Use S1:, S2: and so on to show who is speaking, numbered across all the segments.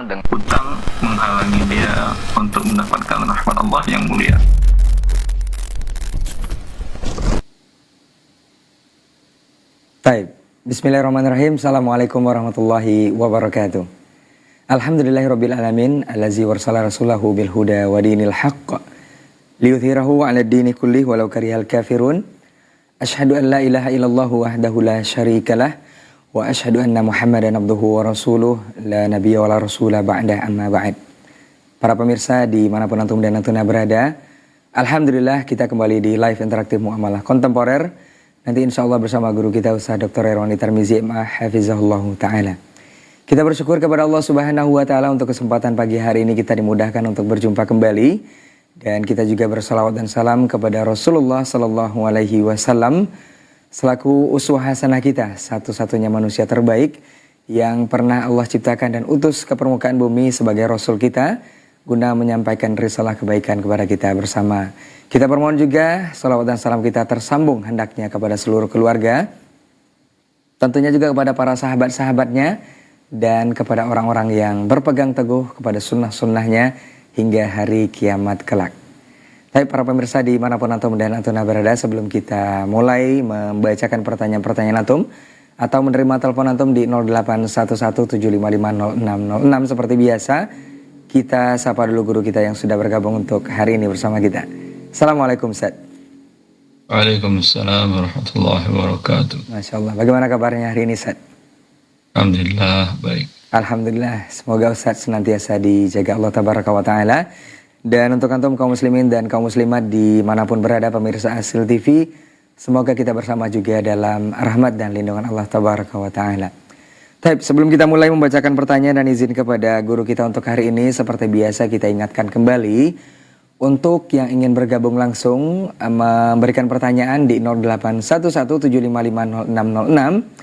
S1: hutang, dan hutang menghalangi dia untuk mendapatkan rahmat Allah yang mulia.
S2: Baik, bismillahirrahmanirrahim. Assalamualaikum warahmatullahi wabarakatuh. Alhamdulillahirabbil alamin allazi warsala rasulahu bil huda wa dinil haqq liyudhhirahu 'ala ad-dini kullih walau karihal kafirun. Asyhadu an la ilaha illallah wahdahu la syarikalah wa asyhadu anna Muhammadan abduhu wa rasuluh la nabiyya wa la rasula ba'da amma ba'd. Para pemirsa dimanapun antum dan antuna berada, alhamdulillah kita kembali di live interaktif muamalah kontemporer. Nanti insya Allah bersama guru kita Ustaz Dr. Irwandi Tarmizi MA Hafizahullah Ta'ala. Kita bersyukur kepada Allah Subhanahu Wa Ta'ala untuk kesempatan pagi hari ini kita dimudahkan untuk berjumpa kembali. Dan kita juga bersalawat dan salam kepada Rasulullah Sallallahu Alaihi Wasallam selaku uswah hasanah kita, satu-satunya manusia terbaik yang pernah Allah ciptakan dan utus ke permukaan bumi sebagai Rasul kita guna menyampaikan risalah kebaikan kepada kita bersama. Kita bermohon juga salawat dan salam kita tersambung hendaknya kepada seluruh keluarga, tentunya juga kepada para sahabat-sahabatnya dan kepada orang-orang yang berpegang teguh kepada sunnah-sunnahnya hingga hari kiamat kelak. Tapi para pemirsa dimanapun antum dan antuna berada, sebelum kita mulai membacakan pertanyaan-pertanyaan antum atau menerima telepon antum di 081175500606 seperti biasa, kita sapa dulu guru kita yang sudah bergabung untuk hari ini bersama kita. Assalamualaikum Ustaz.
S1: Waalaikumsalam warahmatullahi wabarakatuh.
S2: Masya Allah. Bagaimana kabarnya hari ini Ustaz?
S1: Alhamdulillah baik.
S2: Alhamdulillah. Semoga Ustaz senantiasa dijaga Allah Tabaraka wa Ta'ala. Dan untuk antum kaum muslimin dan kaum muslimat dimanapun berada pemirsa Asil TV, semoga kita bersama juga dalam rahmat dan lindungan Allah Tabaraka wa Ta'ala. Baik, sebelum kita mulai membacakan pertanyaan dan izin kepada guru kita untuk hari ini, seperti biasa kita ingatkan kembali untuk yang ingin bergabung langsung memberikan pertanyaan di 081175500606.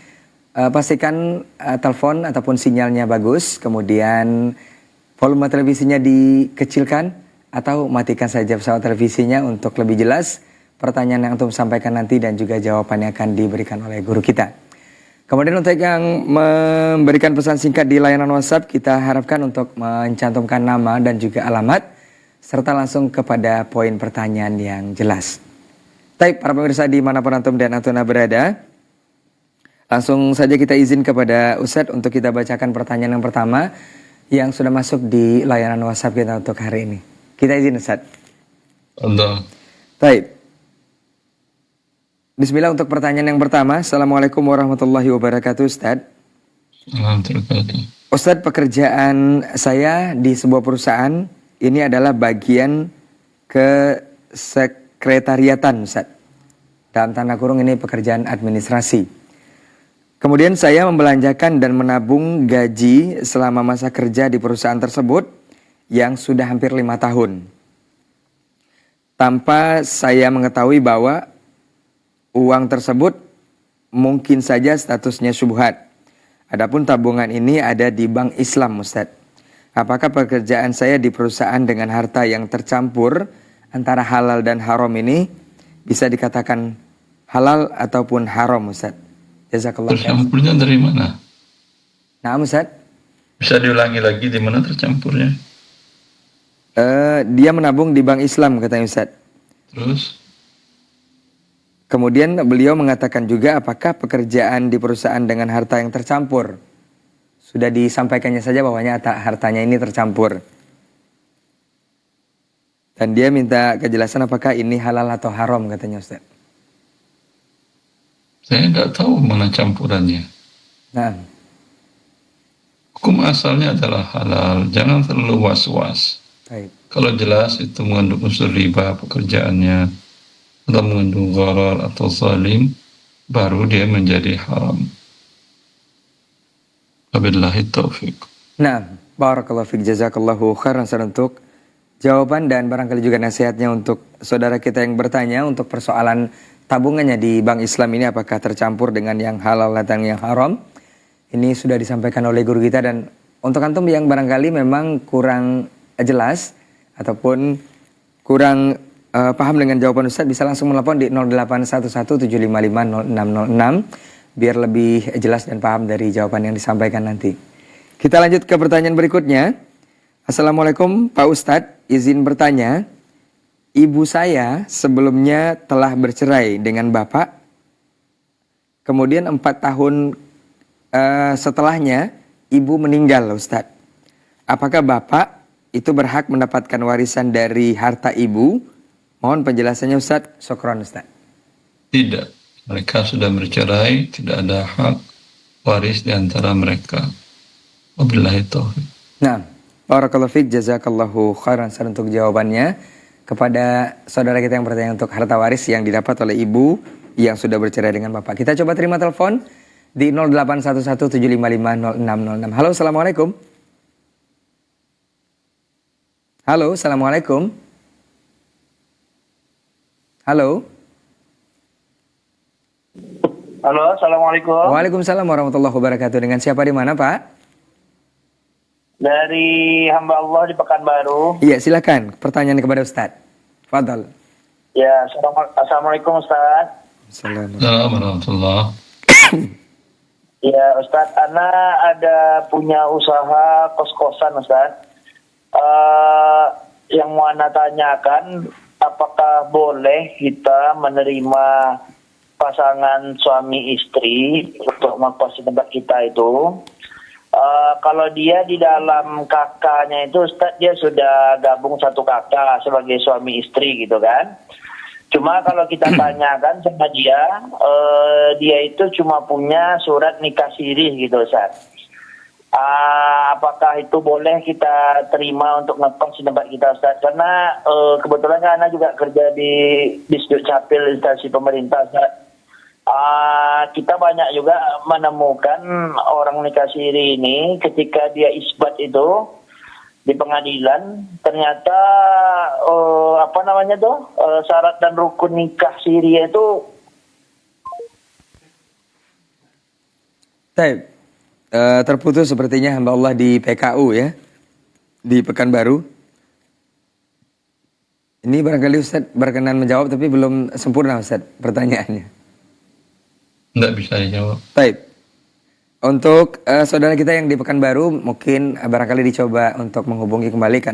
S2: Pastikan telepon ataupun sinyalnya bagus, kemudian volume televisinya dikecilkan atau matikan saja pesawat televisinya untuk lebih jelas pertanyaan yang antum sampaikan nanti dan juga jawabannya akan diberikan oleh guru kita. Kemudian untuk yang memberikan pesan singkat di layanan WhatsApp, kita harapkan untuk mencantumkan nama dan juga alamat serta langsung kepada poin pertanyaan yang jelas. Baik, para pemirsa dimanapun antum dan antuna berada, langsung saja kita izin kepada Ustadz untuk kita bacakan pertanyaan yang pertama yang sudah masuk di layanan WhatsApp kita untuk hari ini. Kita izin Ustadz.
S1: Allah.
S2: Baik. Bismillah untuk pertanyaan yang pertama. Assalamualaikum warahmatullahi wabarakatuh Ustadz.
S1: Alhamdulillah.
S2: Ustadz, pekerjaan saya di sebuah perusahaan ini adalah bagian kesekretariatan Ustadz. Dalam tanda kurung ini pekerjaan administrasi. Kemudian saya membelanjakan dan menabung gaji selama masa kerja di perusahaan tersebut yang sudah hampir 5 tahun. Tanpa saya mengetahui bahwa uang tersebut mungkin saja statusnya syubhat. Adapun tabungan ini ada di bank Islam Ustadz. Apakah pekerjaan saya di perusahaan dengan harta yang tercampur antara halal dan haram ini bisa dikatakan halal ataupun haram Ustadz? Jazakallah.
S1: Tercampurnya dari mana?
S2: Nah Ustadz,
S1: Bisa diulangi lagi di mana tercampurnya?
S2: dia menabung di bank Islam katanya Ustadz.
S1: Terus?
S2: Kemudian beliau mengatakan juga apakah pekerjaan di perusahaan dengan harta yang tercampur. Sudah disampaikannya saja bahwanya hartanya ini tercampur. Dan dia minta kejelasan apakah ini halal atau haram katanya Ustaz.
S1: Saya nggak tahu mana campurannya.
S2: Nah.
S1: Hukum asalnya adalah halal. Jangan terlalu was-was.
S2: Baik.
S1: Kalau jelas itu mengandung unsur riba pekerjaannya atau mengandung gharar atau zalim, baru dia menjadi haram. Wabillahi taufiq.
S2: Nah, barakallahu fiik, jazakallahu khairan untuk jawaban dan barangkali juga nasihatnya untuk saudara kita yang bertanya untuk persoalan tabungannya di bank Islam ini apakah tercampur dengan yang halal atau yang haram. Ini sudah disampaikan oleh guru kita, dan untuk antum yang barangkali memang kurang jelas ataupun kurang paham dengan jawaban Ustadz, bisa langsung menelpon di 081175500606 biar lebih jelas dan paham dari jawaban yang disampaikan nanti. Kita lanjut ke pertanyaan berikutnya. Assalamualaikum Pak Ustadz, izin bertanya. Ibu saya sebelumnya telah bercerai dengan bapak. Kemudian 4 tahun setelahnya ibu meninggal Ustadz. Apakah bapak itu berhak mendapatkan warisan dari harta ibu? Mohon penjelasannya Ustadz. Syukran Ustadz.
S1: Tidak. Mereka sudah bercerai, tidak ada hak waris di antara mereka. Wabillahi taufiq.
S2: Nah, barakallahu fiik, jazakallahu khairan Ustadz untuk jawabannya. Kepada saudara kita yang bertanya untuk harta waris yang didapat oleh ibu yang sudah bercerai dengan bapak. Kita coba terima telepon di 081175500606. Halo, assalamualaikum. Halo, assalamualaikum. Halo.
S3: Halo, assalamualaikum.
S2: Waalaikumsalam warahmatullahi wabarakatuh. Dengan siapa di mana Pak?
S3: Dari hamba Allah di Pekanbaru.
S2: Iya, silakan. Pertanyaan kepada Ustadz. Fadal.
S3: Ya, assalamualaikum Ustaz.
S1: Assalamualaikum warahmatullahi.
S3: Ya Ustaz, Ana ada punya usaha kos-kosan Ustaz. Yang mau Ana tanyakan, apakah boleh kita menerima pasangan suami istri untuk mengkos di tempat kita itu? Kalau dia di dalam kakaknya itu Ustaz, dia sudah gabung satu kakak sebagai suami istri gitu kan. Cuma kalau kita tanyakan sama dia, dia itu cuma punya surat nikah siri gitu Ustaz. Apakah itu boleh kita terima untuk ngekos di tempat kita Ustaz? Karena kebetulan kan Ana juga kerja di Disduk Capil instansi pemerintah Ustaz. Kita banyak juga menemukan orang nikah siri ini ketika dia isbat itu di pengadilan, ternyata syarat dan rukun nikah siri itu
S2: terputus sepertinya hamba Allah di PKU ya, di Pekanbaru. Ini barangkali Ustadz berkenan menjawab tapi belum sempurna Ustadz pertanyaannya.
S1: Tidak bisa dijawab.
S2: Baik. Untuk saudara kita yang di Pekanbaru, mungkin barangkali dicoba untuk menghubungi kembali ke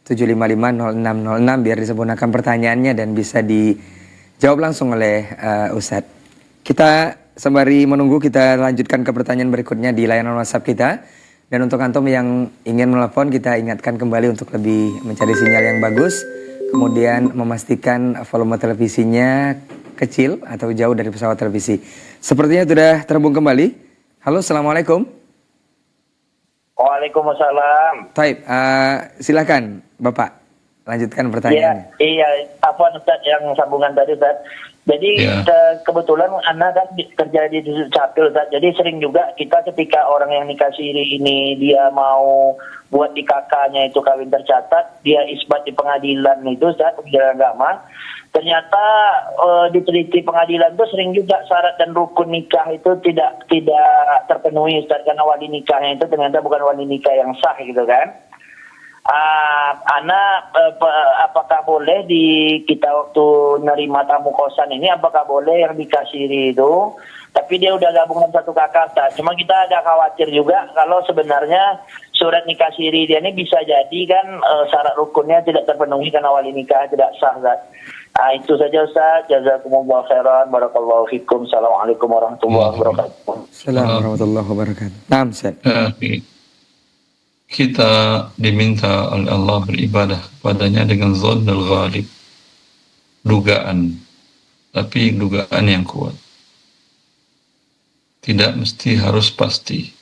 S2: 0811-755-0606 biar disempurnakan pertanyaannya dan bisa dijawab langsung oleh Ustadz. Kita sembari menunggu, kita lanjutkan ke pertanyaan berikutnya di layanan WhatsApp kita. Dan untuk antum yang ingin menelpon, kita ingatkan kembali untuk lebih mencari sinyal yang bagus, kemudian memastikan volume televisinya kecil atau jauh dari pesawat televisi. Sepertinya sudah terhubung kembali. Halo, assalamualaikum.
S3: Waalaikumsalam.
S2: Baik, silakan Bapak lanjutkan pertanyaannya.
S3: Iya, apa Ustaz yang sambungan tadi Ustaz? Jadi kebetulan Ana kan kerja di Capil Ustaz. Jadi sering juga kita ketika orang yang nikah siri ini dia mau buat di kakaknya itu kawin tercatat, dia isbat di pengadilan itu Ustaz, pengadilan agama. Ternyata diteliti pengadilan itu sering juga syarat dan rukun nikah itu tidak terpenuhi Ustaz, karena wali nikahnya itu ternyata bukan wali nikah yang sah gitu kan. Apakah boleh kita waktu nerima tamu kosan ini, apakah boleh yang dikasiri itu tapi dia udah gabung dengan satu kakak Ustaz. Cuma kita agak khawatir juga kalau sebenarnya surat nikah siri dia ini bisa jadi kan syarat rukunnya tidak terpenuhi karena wali nikah tidak sah Ustaz. Itu saja Ustaz. Jazakumullah khairan. Barakallahu fikum. Assalamualaikum warahmatullahi wabarakatuh.
S2: Assalamualaikum warahmatullahi wabarakatuh. Naam Ustaz.
S1: Kita diminta oleh Allah beribadah kepadanya dengan dhannul ghalib, dugaan, tapi dugaan yang kuat. Tidak mesti harus pasti.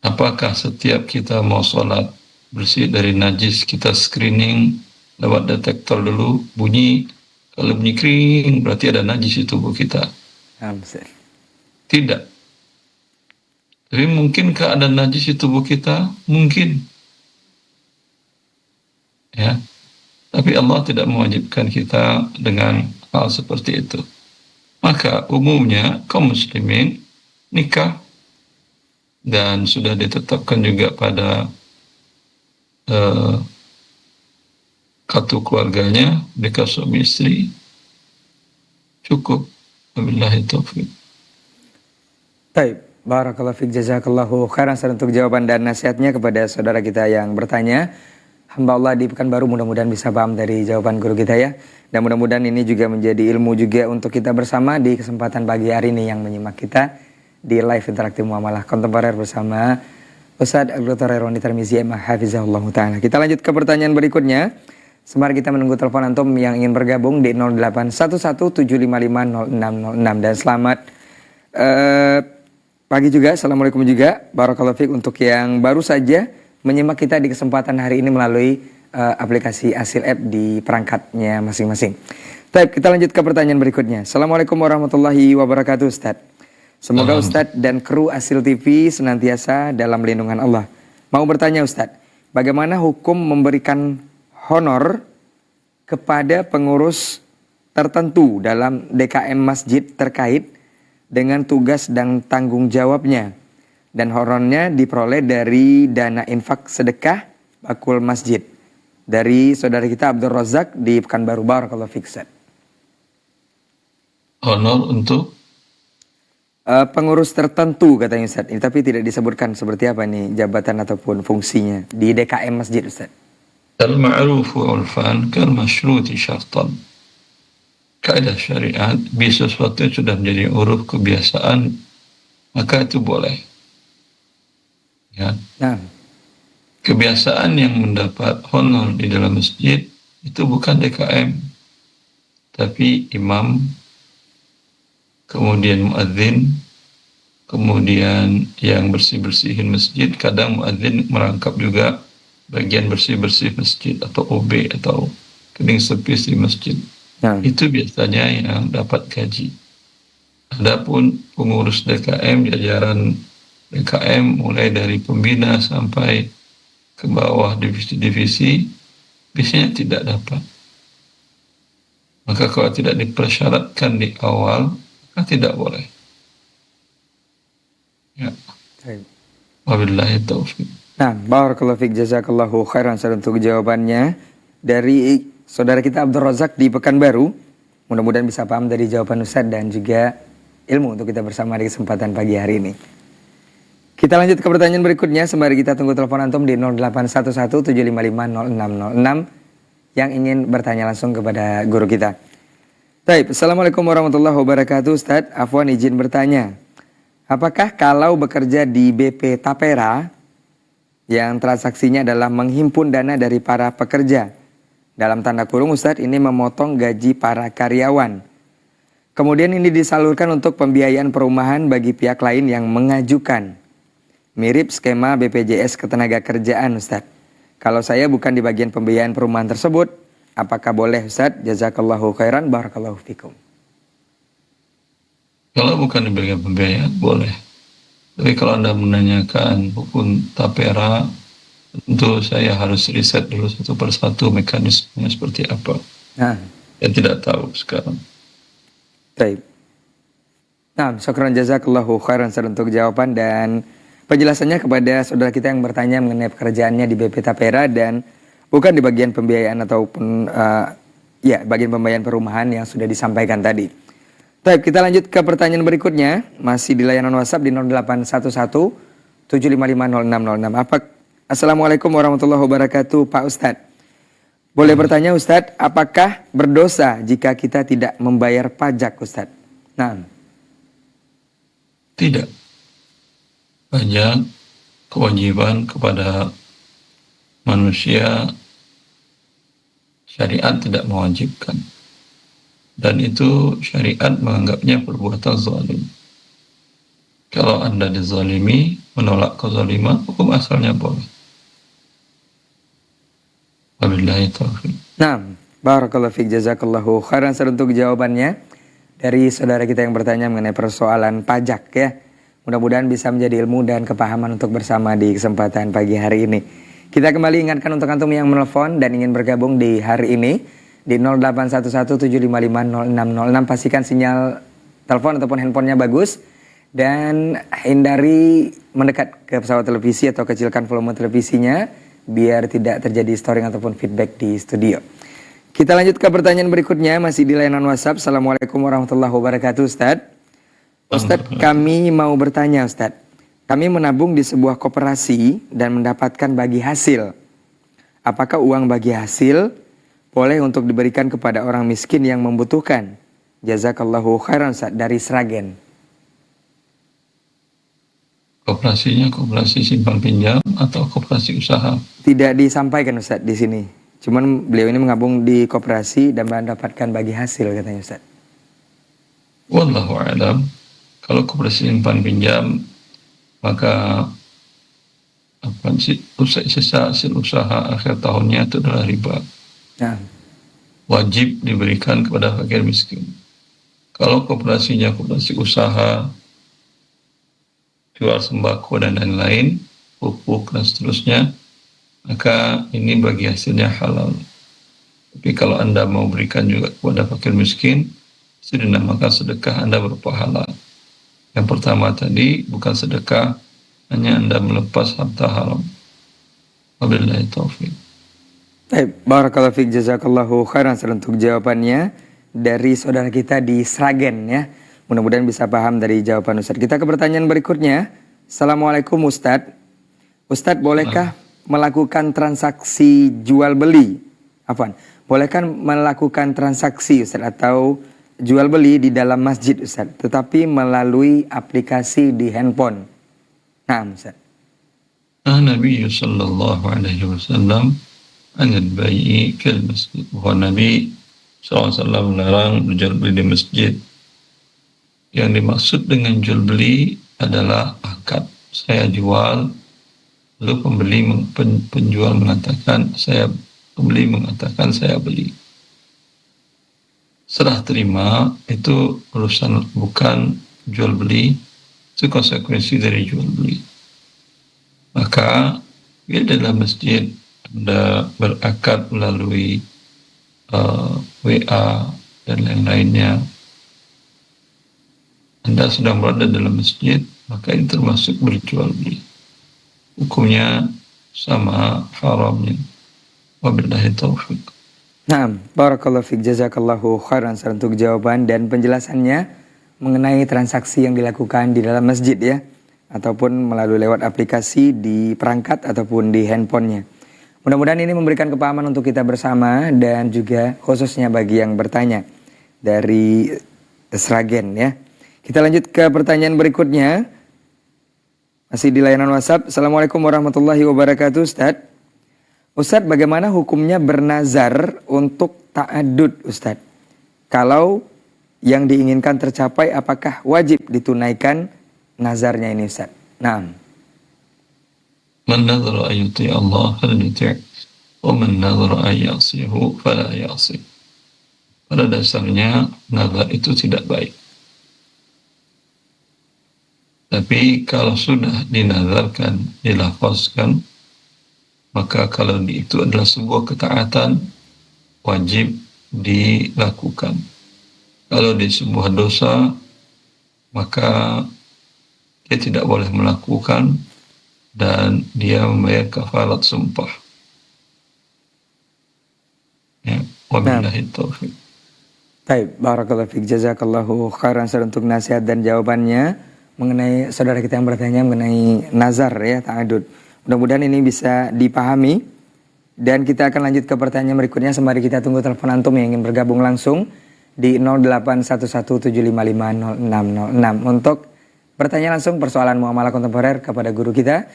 S1: Apakah setiap kita mau sholat bersih dari najis, kita screening lewat detektor dulu, bunyi, kalau bunyi kering berarti ada najis di tubuh kita. Tidak. Tapi mungkinkah ada najis di tubuh kita? Mungkin. Ya. Tapi Allah tidak mewajibkan kita dengan hal seperti itu. Maka umumnya kaum muslimin nikah dan sudah ditetapkan juga pada kartu keluarganya, nikah suami istri, cukup. Wabillahi taufiq.
S2: Baik. Barakallahu fiik, jazakallahu khairan untuk jawaban dan nasihatnya kepada saudara kita yang bertanya. Hamba Allah di Pekanbaru mudah-mudahan bisa paham dari jawaban guru kita ya. Dan mudah-mudahan ini juga menjadi ilmu juga untuk kita bersama di kesempatan pagi hari ini yang menyimak kita di live interaktif muamalah kontemporer bersama Ustadz Dr. Roni Tirmizi Hafizahullah Ta'ala. Kita lanjut ke pertanyaan berikutnya. Sembari kita menunggu telepon antum yang ingin bergabung di 081175500606. Dan selamat pagi juga, assalamualaikum juga, barakallahu fiik untuk yang baru saja menyimak kita di kesempatan hari ini melalui aplikasi Asil App di perangkatnya masing-masing. Baik, kita lanjut ke pertanyaan berikutnya. Assalamualaikum warahmatullahi wabarakatuh, Ustadz. Semoga Ustadz dan kru Asil TV senantiasa dalam lindungan Allah. Mau bertanya Ustadz, bagaimana hukum memberikan honor kepada pengurus tertentu dalam DKM masjid terkait dengan tugas dan tanggung jawabnya, dan honornya diperoleh dari dana infak sedekah bakul masjid. Dari saudara kita Abdul Razak di Pekanbaru, barakallahu fiik.
S1: Honor untuk
S2: pengurus tertentu katanya Ustaz. Ini tapi tidak disebutkan seperti apa nih jabatan ataupun fungsinya di DKM masjid Ustaz.
S1: Al-ma'rufu urfan kal masyruti syartan. Kaidah syariat, bila sesuatu yang sudah menjadi uruf kebiasaan, maka itu boleh. Ya.
S2: Nah.
S1: Kebiasaan yang mendapat honor di dalam masjid itu bukan DKM, tapi imam, kemudian muadzin, kemudian yang bersih-bersihin masjid. Kadang muadzin merangkap juga bagian bersih-bersih masjid atau OB atau kening servis di masjid. Nah. Itu biasanya yang dapat gaji. Adapun pengurus DKM, jajaran DKM mulai dari pembina sampai ke bawah divisi-divisi, biasanya tidak dapat. Maka kalau tidak dipersyaratkan di awal, maka tidak boleh. Ya. Wabillahi taufiq.
S2: Nah, barakallahu fiik, jazakallahu khairan untuk jawabannya dari saudara kita Abdul Razak di Pekanbaru. Mudah-mudahan bisa paham dari jawaban Ustaz dan juga ilmu untuk kita bersama di kesempatan pagi hari ini. Kita lanjut ke pertanyaan berikutnya. Sembari kita tunggu telepon antum di 0811750606 yang ingin bertanya langsung kepada guru kita. Baik, assalamualaikum warahmatullahi wabarakatuh. Ustaz, afwan izin bertanya. Apakah kalau bekerja di BP Tapera yang transaksinya adalah menghimpun dana dari para pekerja, dalam tanda kurung Ustadz, ini memotong gaji para karyawan, kemudian ini disalurkan untuk pembiayaan perumahan bagi pihak lain yang mengajukan, mirip skema BPJS Ketenagakerjaan Ustadz. Kalau saya bukan di bagian pembiayaan perumahan tersebut, apakah boleh Ustadz? Jazakallahu khairan, barakallahu fikum.
S1: Kalau bukan di bagian pembiayaan boleh. Tapi kalau Anda menanyakan hukum Tapera, tentu saya harus riset dulu satu persatu mekanismenya seperti apa. Nah, saya tidak tahu sekarang.
S2: Baik. Nah, syukran jazakallahu khairan untuk jawaban dan penjelasannya kepada saudara kita yang bertanya mengenai pekerjaannya di BP Tapera dan bukan di bagian pembiayaan ataupun bagian pembiayaan perumahan yang sudah disampaikan tadi. Baik, kita lanjut ke pertanyaan berikutnya. Masih di layanan WhatsApp di 081175500606. Assalamualaikum warahmatullahi wabarakatuh, Pak Ustadz. Boleh bertanya Ustadz, apakah berdosa jika kita tidak membayar pajak Ustadz? Nah.
S1: Tidak. Pajak kewajiban kepada manusia, syariat tidak mewajibkan. Dan itu syariat menganggapnya perbuatan zalim. Kalau Anda dizalimi, menolak kezaliman, hukum asalnya boleh. Wabillahi taufiq.
S2: Nah, barakallahu fiik, jazakallahu khairan untuk jawabannya dari saudara kita yang bertanya mengenai persoalan pajak ya. Mudah-mudahan bisa menjadi ilmu dan kepahaman untuk bersama di kesempatan pagi hari ini. Kita kembali ingatkan untuk antum yang menelpon dan ingin bergabung di hari ini di 081175500606. Pastikan sinyal telepon ataupun handphonenya bagus dan hindari mendekat ke pesawat televisi atau kecilkan volume televisinya biar tidak terjadi storing ataupun feedback di studio. Kita lanjut ke pertanyaan berikutnya masih di layanan WhatsApp. Assalamualaikum warahmatullahi wabarakatuh Ustaz. Ustadz, kami mau bertanya Ustadz. Kami menabung di sebuah koperasi dan mendapatkan bagi hasil. Apakah uang bagi hasil boleh untuk diberikan kepada orang miskin yang membutuhkan? Jazakallahu khairan Ustadz, dari Sragen.
S1: Koperasinya koperasi simpan pinjam atau koperasi usaha?
S2: Tidak disampaikan Ustadz di sini. Cuman beliau ini mengabung di koperasi dan mendapatkan bagi hasil katanya Ustadz.
S1: Wallahu a'lam. Kalau koperasi simpan pinjam, maka sisa hasil usaha akhir tahunnya itu adalah riba.
S2: Nah.
S1: Wajib diberikan kepada fakir miskin. Kalau koperasinya koperasi usaha, jual sembako dan lain-lain, pupuk dan seterusnya, maka ini bagi hasilnya halal. Tapi kalau Anda mau berikan juga kepada fakir miskin, itu dinamakan sedekah Anda berpahala. Yang pertama tadi bukan sedekah, hanya Anda melepas harta haram. Wabillahi taufiq.
S2: Baik, barakallahu fiik, jazakallahu khairan untuk jawabannya dari saudara kita di Sragen ya. Mudah-mudahan bisa paham dari jawaban Ustadz. Kita ke pertanyaan berikutnya. Assalamualaikum Ustadz. Ustadz, bolehkah melakukan transaksi jual beli? Bolehkah melakukan transaksi Ustadz atau jual beli di dalam masjid Ustadz, tetapi melalui aplikasi di handphone? Nah Ustadz.
S1: Nabi sallallahu alaihi wasallam anil bai'i kal masjid. Bahwa Nabi SAW melarang berjual beli di masjid. Yang dimaksud dengan jual beli adalah akad. Saya jual, lalu penjual mengatakan saya pembeli mengatakan saya beli. Serah terima itu urusan, bukan jual beli. Itu konsekuensi dari jual beli. Maka bila dalam masjid Anda berakad melalui WA dan lain-lainnya, Anda sedang berada dalam masjid, maka ini termasuk berjual beli. Hukumnya sama haramnya. Wabillahi taufiq.
S2: Nah, barakallahu fiik, jazakallahu khairan untuk jawaban dan penjelasannya mengenai transaksi yang dilakukan di dalam masjid ya, ataupun melalui lewat aplikasi di perangkat ataupun di handphonenya. Mudah-mudahan ini memberikan kepahaman untuk kita bersama dan juga khususnya bagi yang bertanya dari Sragen ya. Kita lanjut ke pertanyaan berikutnya. Masih di layanan WhatsApp. Assalamualaikum warahmatullahi wabarakatuh Ustadz. Ustadz, bagaimana hukumnya bernazar untuk ta'adud Ustadz? Kalau yang diinginkan tercapai, apakah wajib ditunaikan nazarnya ini Ustadz? Naam.
S1: Man nadhara an yuti' Allah fala yuti', wa man nadhara an ya'sihu fala ya'si. Pada dasarnya nazar itu tidak baik. Tapi kalau sudah dinazarkan, dilafazkan, maka kalau itu adalah sebuah ketaatan, wajib dilakukan. Kalau di sebuah dosa, maka dia tidak boleh melakukan dan dia membayar kafarat sumpah. Ya, wabillahi taufiq.
S2: Baik, barakallahu fiik, jazakallahu khairan untuk nasihat dan jawabannya mengenai saudara kita yang bertanya mengenai nazar ya, ta'adud. Mudah-mudahan ini bisa dipahami. Dan kita akan lanjut ke pertanyaan berikutnya. Sembari kita tunggu telepon antum yang ingin bergabung langsung di 081175500606 untuk bertanya langsung persoalan muamalah kontemporer kepada guru kita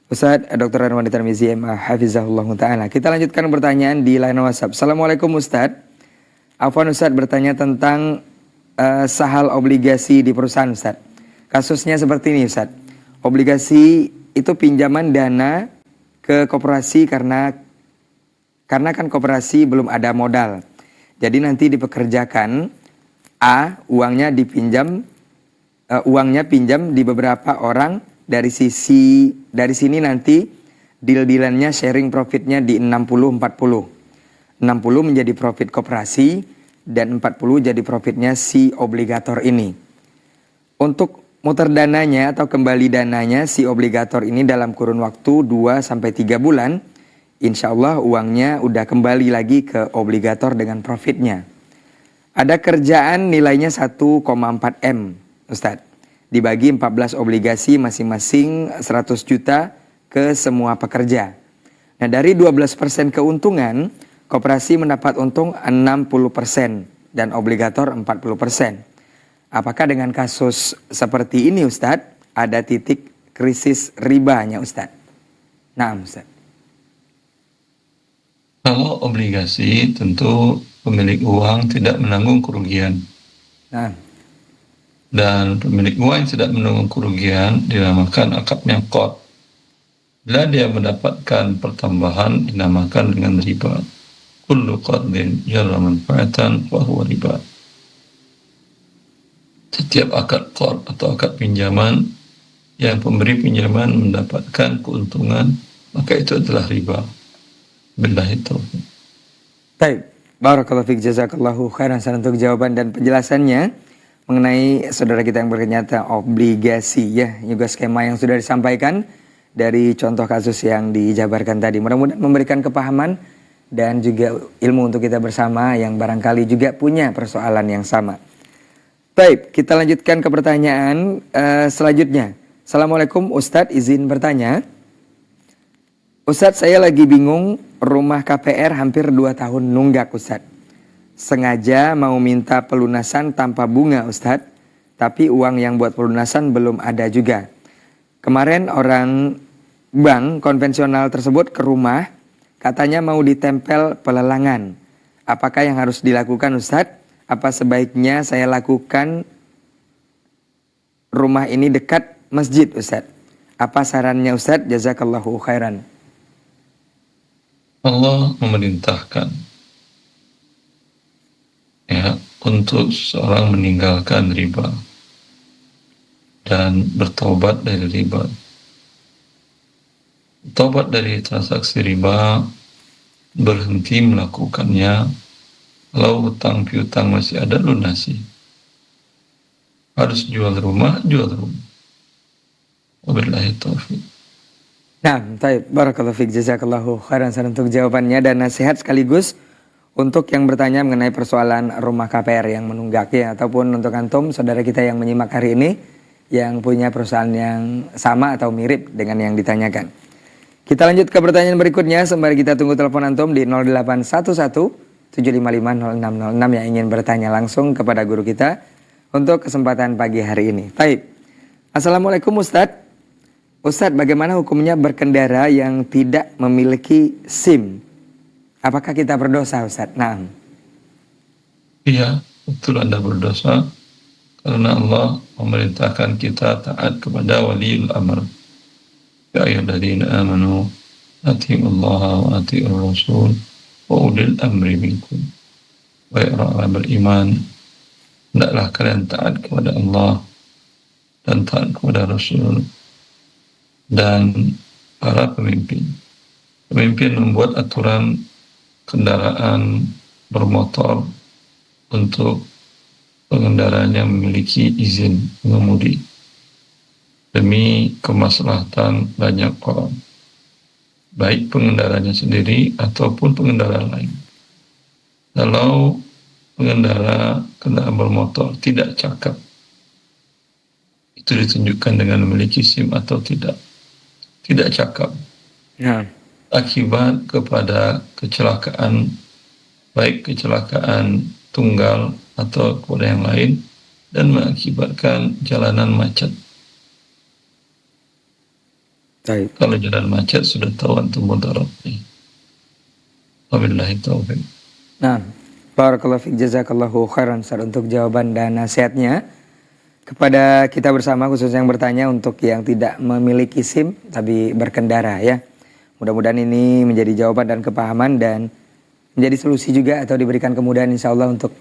S2: Ustaz Dr. Anwar Tarmizi MA Hafizahullah Ta'ala. Kita lanjutkan pertanyaan di line WhatsApp. Assalamualaikum Ustaz. Afwan Ustaz, bertanya tentang sahal obligasi di perusahaan Ustaz. Kasusnya seperti ini Ustaz. Obligasi itu pinjaman dana ke koperasi karena kan koperasi belum ada modal. Jadi nanti dipekerjakan uangnya pinjam di beberapa orang, dari sini nanti deal-dealannya sharing profitnya di 60-40. 60 menjadi profit koperasi dan 40 jadi profitnya si obligator ini. Untuk muter dananya atau kembali dananya si obligator ini dalam kurun waktu 2-3 bulan, insya Allah uangnya udah kembali lagi ke obligator dengan profitnya. Ada kerjaan nilainya 1,4 M, Ustadz. dibagi 14 obligasi masing-masing 100 juta ke semua pekerja. Nah, dari 12% keuntungan, koperasi mendapat untung 60% dan obligator 40%. Apakah dengan kasus seperti ini Ustadz, ada titik krisis ribanya Ustadz? Nah Ustadz.
S1: Kalau obligasi tentu pemilik uang tidak menanggung kerugian.
S2: Nah.
S1: Dan pemilik uang yang tidak menanggung kerugian dinamakan akadnya qard. Bila dia mendapatkan pertambahan dinamakan dengan riba. Kullu qardin jarra manfaatan wa huwa riba. Setiap akad qard atau akad pinjaman yang pemberi pinjaman mendapatkan keuntungan, maka itu adalah riba. Billahi taufiq.
S2: Baik, barakallahu fiik, jazakallahu khairan untuk jawaban dan penjelasannya mengenai saudara kita yang berkenyata obligasi ya, juga skema yang sudah disampaikan dari contoh kasus yang dijabarkan tadi. Mudah-mudahan memberikan kepahaman dan juga ilmu untuk kita bersama yang barangkali juga punya persoalan yang sama. Baik, kita lanjutkan ke pertanyaan selanjutnya. Assalamualaikum Ustadz, izin bertanya. Ustadz, saya lagi bingung, rumah KPR hampir 2 tahun nunggak Ustadz. Sengaja mau minta pelunasan tanpa bunga Ustadz, tapi uang yang buat pelunasan belum ada juga. Kemarin orang bank konvensional tersebut ke rumah, katanya mau ditempel pelelangan. Apakah yang harus dilakukan Ustadz? Apa sebaiknya saya lakukan, rumah ini dekat masjid Ustadz? Apa sarannya Ustadz? Jazakallahu khairan.
S1: Allah memerintahkan ya untuk seorang meninggalkan riba dan bertaubat dari riba. Taubat dari transaksi riba, berhenti melakukannya. Kalau hutang piutang masih ada, lunasi. Harus jual rumah, jual rumah. Wabillahi taufiq.
S2: Nah, baik, barakallahu fiik, jazakallahu khairan untuk jawabannya dan nasihat sekaligus untuk yang bertanya mengenai persoalan rumah KPR yang menunggak ya, ataupun untuk antum saudara kita yang menyimak hari ini yang punya perusahaan yang sama atau mirip dengan yang ditanyakan. Kita lanjut ke pertanyaan berikutnya, sembari kita tunggu telepon antum di 0811 755 0606 yang ingin bertanya langsung kepada guru kita untuk kesempatan pagi hari ini. Baik. Assalamualaikum Ustadz. Ustadz, bagaimana hukumnya berkendara yang tidak memiliki SIM? Apakah kita berdosa Ustadz? Nah.
S1: Iya, betul Anda berdosa. Karena Allah memerintahkan kita taat kepada waliul amr. Ya ayyuhalladzina amanu atiiullaha wa atiiur rasul wa ulil amri minkum. Wahai orang beriman, hendaklah kalian taat kepada Allah dan taat kepada Rasul dan para pemimpin. Pemimpin membuat aturan kendaraan bermotor untuk pengendaranya memiliki izin mengemudi demi kemaslahatan banyak orang, baik pengendaranya sendiri ataupun pengendara lain. Kalau pengendara kendaraan bermotor tidak cakap, itu ditunjukkan dengan memiliki SIM atau tidak. Tidak cakap.
S2: Ya.
S1: Akibat kepada kecelakaan, baik kecelakaan tunggal atau kepada yang lain, dan mengakibatkan jalanan macet.
S2: Baik.
S1: Kalau jalan macet sudah tahu antum mudaratnya. Wabillahi taufiq.
S2: Nah, barakallahu fiik, jazakallahu khairan untuk jawaban dan nasihatnya kepada kita bersama, khususnya yang bertanya untuk yang tidak memiliki SIM tapi berkendara ya. Mudah-mudahan ini menjadi jawaban dan kepahaman dan menjadi solusi juga atau diberikan kemudahan insya Allah untuk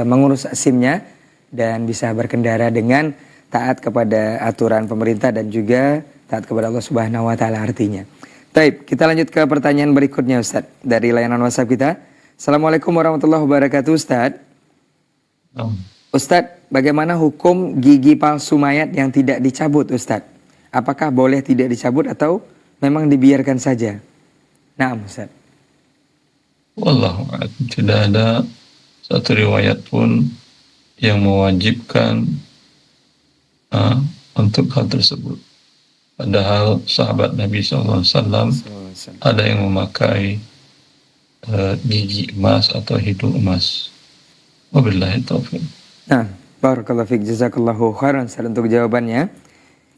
S2: mengurus SIM-nya dan bisa berkendara dengan taat kepada aturan pemerintah dan juga taat kepada Allah Subhanahu wa taala artinya. Baik, kita lanjut ke pertanyaan berikutnya Ustaz dari layanan WhatsApp kita. Assalamualaikum warahmatullahi wabarakatuh Ustaz. Ustaz, bagaimana hukum gigi palsu mayat yang tidak dicabut Ustaz? Apakah boleh tidak dicabut atau memang dibiarkan saja? Nah Ustaz.
S1: Wallahu a'lam. Tidak ada satu riwayat pun yang mewajibkan untuk hal tersebut. Padahal sahabat Nabi SAW ada yang memakai gigi emas atau hidung emas. Wabillahi taufiq.
S2: Nah, barakallahu fiik, jazakallahu khairan Ustaz untuk jawabannya.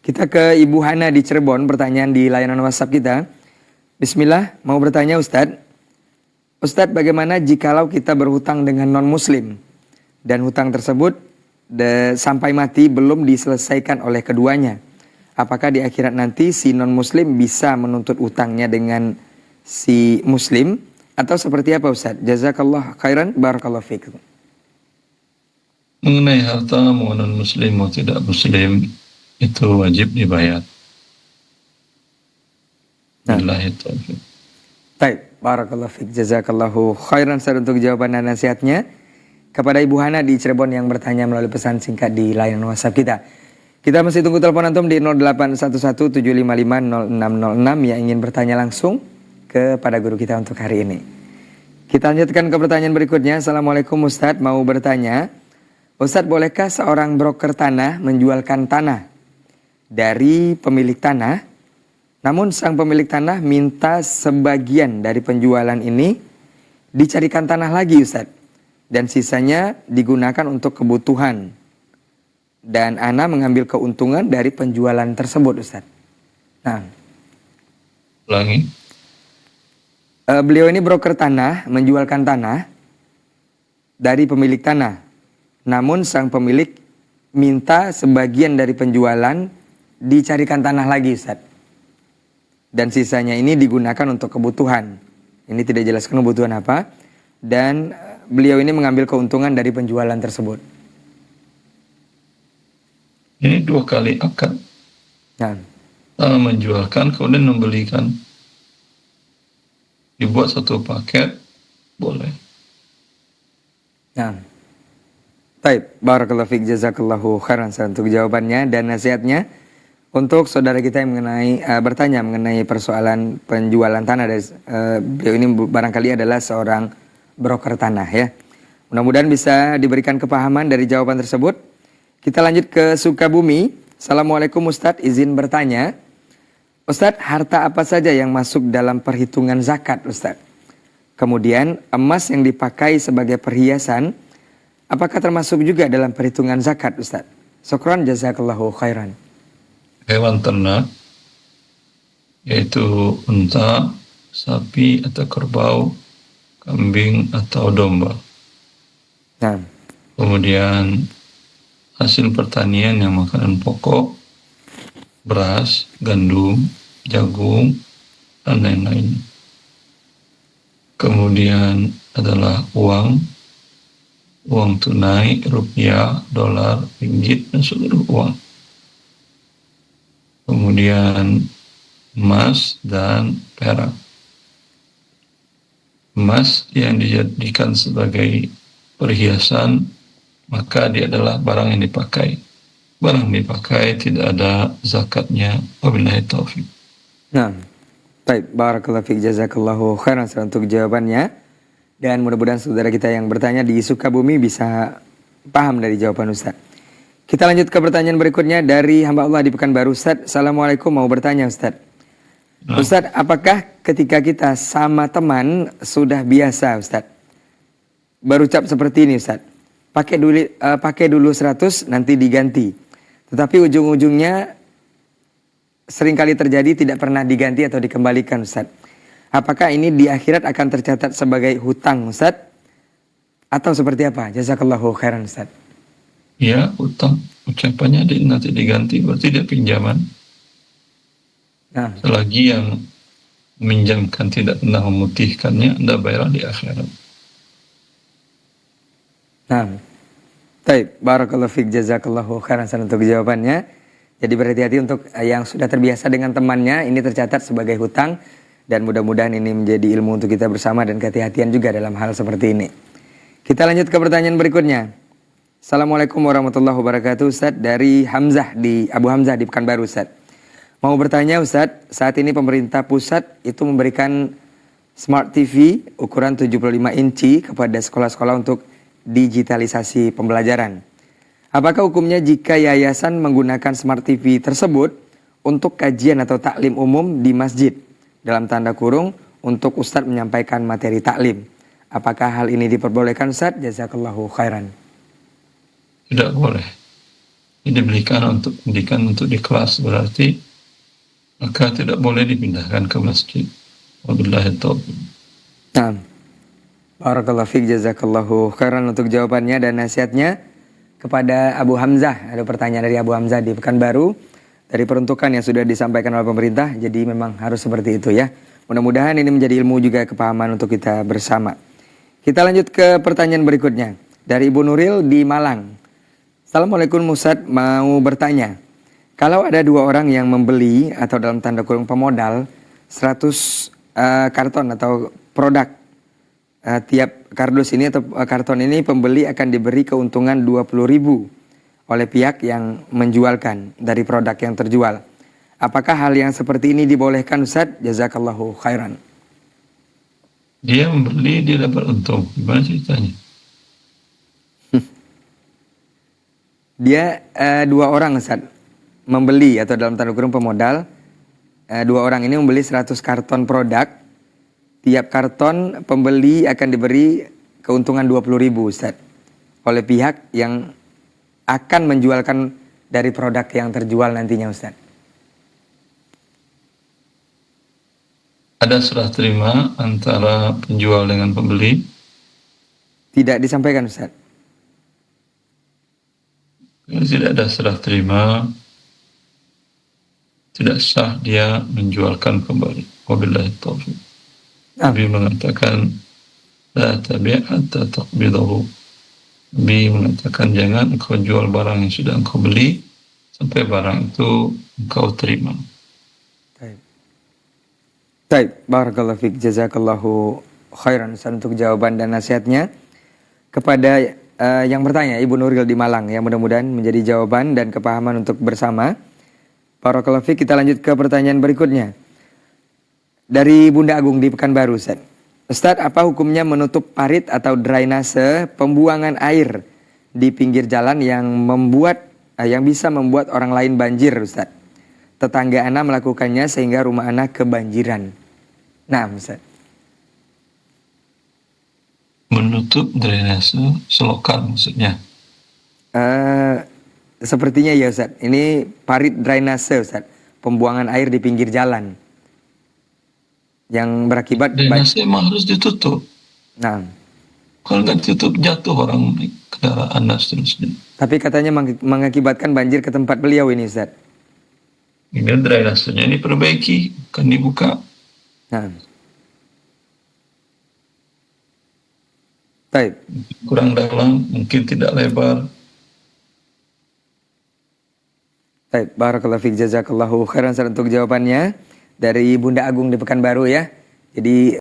S2: Kita ke Ibu Hana di Cirebon, pertanyaan di layanan WhatsApp kita. Bismillah, mau bertanya Ustadz. Ustadz, bagaimana jikalau kita berhutang dengan non-muslim dan hutang tersebut sampai mati belum diselesaikan oleh keduanya? Apakah di akhirat nanti si non-muslim bisa menuntut utangnya dengan si muslim? Atau seperti apa Ustadz? Jazakallah khairan, barakallahu fiik.
S1: Mengenai harta mau non-muslim mau tidak muslim, itu wajib dibayar. Billahi taufiq.
S2: Baik, barakallahu fiik, jazakallahu khairan Ustaz untuk jawaban dan nasihatnya. Kepada Ibu Hana di Cirebon yang bertanya melalui pesan singkat di layanan WhatsApp kita. Kita masih tunggu telepon antum di 081175500606 yang ingin bertanya langsung kepada guru kita untuk hari ini. Kita lanjutkan ke pertanyaan berikutnya. Assalamualaikum Ustadz, mau bertanya, Ustadz, bolehkah seorang broker tanah menjualkan tanah dari pemilik tanah, namun sang pemilik tanah minta sebagian dari penjualan ini dicarikan tanah lagi Ustadz, dan sisanya digunakan untuk kebutuhan, dan ana mengambil keuntungan dari penjualan tersebut Ustadz. Nah,
S1: ulangi.
S2: Beliau ini broker tanah, menjualkan tanah dari pemilik tanah, namun sang pemilik minta sebagian dari penjualan dicarikan tanah lagi Ustadz, dan sisanya ini digunakan untuk kebutuhan. Ini tidak jelaskan kebutuhan apa, dan beliau ini mengambil keuntungan dari penjualan tersebut.
S1: Ini dua kali akad.
S2: Nah,
S1: menjualkan kemudian membelikan. Dibuat satu paket, boleh.
S2: Nah, baik, barakallahu fiik, jazakallahu khairan untuk jawabannya dan nasihatnya. Untuk saudara kita yang bertanya mengenai persoalan penjualan tanah, dari beliau ini barangkali adalah seorang broker tanah ya. Mudah-mudahan bisa diberikan kepahaman dari jawaban tersebut. Kita lanjut ke Sukabumi. Assalamualaikum Ustadz, izin bertanya. Ustadz, harta apa saja yang masuk dalam perhitungan zakat Ustadz? Kemudian emas yang dipakai sebagai perhiasan, apakah termasuk juga dalam perhitungan zakat Ustadz? Syukran, jazakallahu khairan.
S1: Hewan ternak, yaitu unta, sapi atau kerbau, kambing atau domba.
S2: Nah.
S1: Kemudian hasil pertanian yang makanan pokok, beras, gandum, jagung, dan lain-lain. Kemudian adalah uang tunai, rupiah, dolar, ringgit, dan seluruh uang. Kemudian emas dan perak. Emas yang dijadikan sebagai perhiasan, maka dia adalah barang yang dipakai. Barang dipakai tidak ada zakatnya. Wabillahi taufiq.
S2: Nah, baik, barakallahu fiik, jazakallahu khairan untuk jawabannya. Dan mudah-mudahan saudara kita yang bertanya di Sukabumi bisa paham dari jawaban Ustaz. Kita lanjut ke pertanyaan berikutnya dari hamba Allah di Pekanbaru Ustaz. Assalamualaikum, mau bertanya Ustaz. Nah. Ustaz, apakah ketika kita sama teman sudah biasa Ustaz berucap seperti ini Ustaz? Pakai dulu 100 nanti diganti. Tetapi ujung-ujungnya seringkali terjadi tidak pernah diganti atau dikembalikan Ustaz. Apakah ini di akhirat akan tercatat sebagai hutang Ustaz? Atau seperti apa? Jazakallahu khairan Ustaz.
S1: Ya, hutang. Ucapannya nanti diganti, berarti dia pinjaman. Nah. Selagi yang meminjamkan tidak pernah memutihkannya, Anda bayar di akhirat.
S2: Nah, baik, barakallahu fiik, jazakallahu khairan untuk jawabannya. Jadi berhati-hati untuk yang sudah terbiasa dengan temannya, ini tercatat sebagai hutang, dan mudah-mudahan ini menjadi ilmu untuk kita bersama dan kehati-hatian juga dalam hal seperti ini. Kita lanjut ke pertanyaan berikutnya. Assalamualaikum warahmatullahi wabarakatuh Ustaz, dari Abu Hamzah di Pekanbaru Ustaz. Mau bertanya Ustaz, saat ini pemerintah pusat itu memberikan Smart TV ukuran 75 inci kepada sekolah-sekolah untuk digitalisasi pembelajaran. Apakah hukumnya jika yayasan menggunakan smart TV tersebut untuk kajian atau taklim umum di masjid? Dalam tanda kurung, untuk Ustadz menyampaikan materi taklim. Apakah hal ini diperbolehkan Ustadz? Jazakallahu khairan.
S1: Tidak boleh. Ini diberikan untuk pendidikan untuk di kelas, berarti maka tidak boleh dipindahkan ke masjid. Wabillahi taufiq.
S2: Nah, barakallahu fiik, jazakallahu khairan untuk jawabannya dan nasihatnya. Kepada Abu Hamzah, ada pertanyaan dari Abu Hamzah di Pekanbaru. Dari peruntukan yang sudah disampaikan oleh pemerintah, jadi memang harus seperti itu ya. Mudah-mudahan ini menjadi ilmu juga kepahaman untuk kita bersama. Kita lanjut ke pertanyaan berikutnya. Dari Ibu Nuril di Malang. Assalamualaikum Ustadz, mau bertanya. Kalau ada dua orang yang membeli atau dalam tanda kurung pemodal 100 karton atau produk, tiap kardus ini atau karton ini pembeli akan diberi keuntungan 20.000 oleh pihak yang menjualkan dari produk yang terjual. Apakah hal yang seperti ini dibolehkan Ustaz? Jazakallahu khairan.
S1: Dia membeli, dia dapat untung. Gimana ceritanya?
S2: Dia dua orang Ustaz membeli atau dalam tanda kurung pemodal. Dua orang ini membeli 100 karton produk. Tiap karton pembeli akan diberi keuntungan 20.000 Ustaz oleh pihak yang akan menjualkan dari produk yang terjual nantinya Ustaz.
S1: Ada serah terima antara penjual dengan pembeli?
S2: Tidak disampaikan Ustaz.
S1: Kalau tidak ada serah terima, tidak sah dia menjualkan kembali. Wabillahi taufiq. Nabi mengatakan la tabi' hatta taqbidahu. Nabi mengatakan jangan engkau jual barang yang sudah engkau beli sampai barang itu engkau terima.
S2: Baik, barakallahu fiik, jazakallahu khairan Ustaz untuk jawaban dan nasihatnya. Kepada yang bertanya, Ibu Nuril di Malang, yang mudah-mudahan menjadi jawaban dan kepahaman untuk bersama. Barakallahu fiik, kita lanjut ke pertanyaan berikutnya. Dari Bunda Agung di Pekanbaru, Ustaz. Ustaz, apa hukumnya menutup parit atau drainase pembuangan air di pinggir jalan yang bisa membuat orang lain banjir, Ustaz? Tetangga ana melakukannya sehingga rumah ana kebanjiran. Nah, Ustaz.
S1: Menutup drainase selokan maksudnya?
S2: Sepertinya ya, Ustaz. Ini parit drainase, Ustaz. Pembuangan air di pinggir jalan. Yang berakibat
S1: drainase emang harus ditutup.
S2: Nah,
S1: kalau nggak ditutup jatuh orang naik kendaraan dan seterusnya.
S2: Tapi katanya mengakibatkan banjir ke tempat beliau ini, Ustaz.
S1: Ini drainasenya ini perbaiki, kan dibuka.
S2: Nah. Baik.
S1: Kurang dalam, mungkin tidak lebar.
S2: Baik, barakallahu fiik, jazakallahu khairan untuk jawabannya. Dari Bunda Agung di Pekanbaru ya. Jadi